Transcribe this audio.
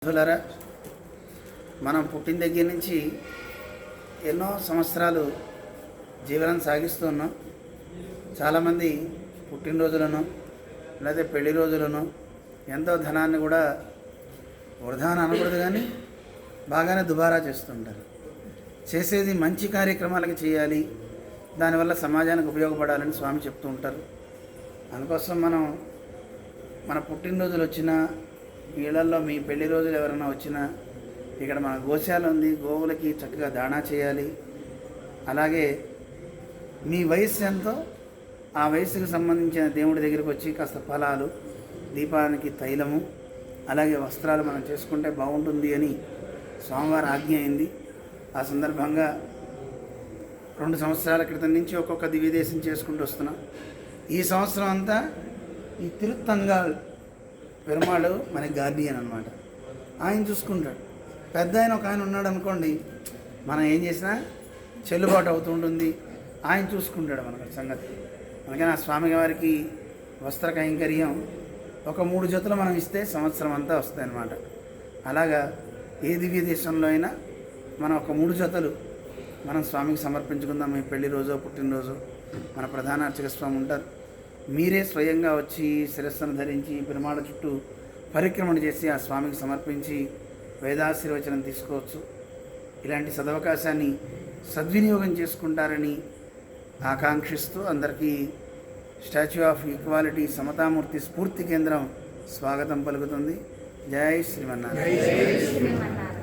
మిత్రులారా, మనం పుట్టిన దగ్గర నుంచి ఎన్నో సంవత్సరాలు జీవనం సాగిస్తున్నాం. చాలామంది పుట్టినరోజులను లేదా పెళ్లి రోజులను ఎంతో ధనాన్ని కూడా వృధా అని అనకూడదు, కానీ బాగానే దుబారా చేస్తుంటారు. చేసేది మంచి కార్యక్రమాలకి చేయాలి, దానివల్ల సమాజానికి ఉపయోగపడాలని స్వామి చెప్తూ ఉంటారు. అందుకోసం మనం మన పుట్టినరోజులు వచ్చినా, ఇళ్లల్లో మీ పెళ్లి రోజులు ఎవరైనా వచ్చినా, ఇక్కడ మన గోశాల ఉంది, గోవులకి చక్కగా దాణా చేయాలి. అలాగే మీ వయస్సు ఎంతో ఆ వయసుకు సంబంధించిన దేవుడి దగ్గరికి వచ్చి కాస్త ఫలాలు, దీపానికి తైలము, అలాగే వస్త్రాలు మనం చేసుకుంటే బాగుంటుంది అని స్వామివారి ఆజ్ఞ అయింది. ఆ సందర్భంగా 2 సంవత్సరాల క్రితం నుంచి ఒక్కొక్క దివ్యదేశం చేసుకుంటూ వస్తున్నాం. ఈ సంవత్సరం అంతా ఈ తిరుత్తంగాల్ పెరుమాళు మన గార్డియన్ అనమాట. ఆయన చూసుకుంటాడు. పెద్ద ఆయన ఒక ఆయన ఉన్నాడు అనుకోండి, మనం ఏం చేసినా చెల్లుబాటు అవుతూ ఉంటుంది. ఆయన చూసుకుంటాడు మనకు సంగతి. అందుకని ఆ స్వామి వారికి వస్త్ర కైంకర్యం ఒక 3 జతలు మనం ఇస్తే సంవత్సరం అంతా వస్తాయి అన్నమాట. అలాగా ఏ దివ్య దేశంలో అయినా మనం ఒక 3 జతలు మనం స్వామికి సమర్పించుకుందాం. మీ పెళ్లి రోజు, పుట్టినరోజు మన ప్రధాన అర్చక స్వామి ఉంటారు. మీరే స్వయంగా వచ్చి శిరస్సును ధరించి పెరుమాళ చుట్టూ పరిక్రమణ చేసి ఆ స్వామికి సమర్పించి వేదాశీర్వచనం తీసుకోవచ్చు. ఇలాంటి సదవకాశాన్ని సద్వినియోగం చేసుకుంటారని ఆకాంక్షిస్తూ అందరికీ స్టాచ్యూ ఆఫ్ ఈక్వాలిటీ సమతామూర్తి స్ఫూర్తి కేంద్రం స్వాగతం పలుకుతుంది. జై శ్రీమన్నారాయణ.